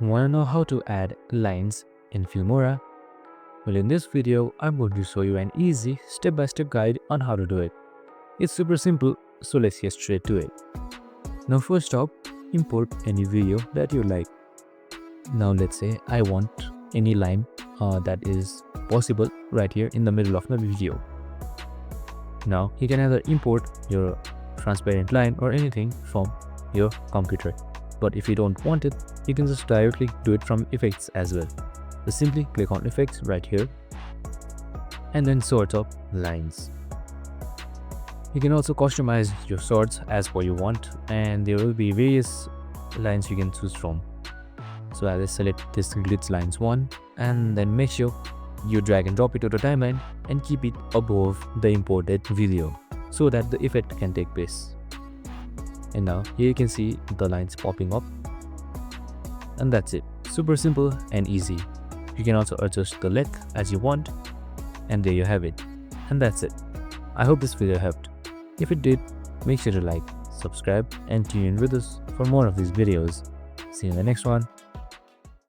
Want to know how to add lines in Filmora? Well, in this video, I'm going to show you an easy step-by-step guide on how to do it. It's super simple, so let's get straight to it. Now first off, import any video that you like. Now let's say I want any line that is possible right here in the middle of my video. Now you can either import your transparent line or anything from your computer. But if you don't want it, you can just directly do it from effects as well. Just simply click on effects right here and then sort of lines. You can also customize your sorts as per you want, and there will be various lines you can choose from. So I will select this glitch lines 1 and then make sure you drag and drop it to the timeline and keep it above the imported video so that the effect can take place. And now here you can see the lines popping up, and that's it. Super simple and easy. You can also adjust the length as you want, and there you have it. And that's it. I hope this video helped. If it did, make sure to like, subscribe and tune in with us for more of these videos. See you in the next one.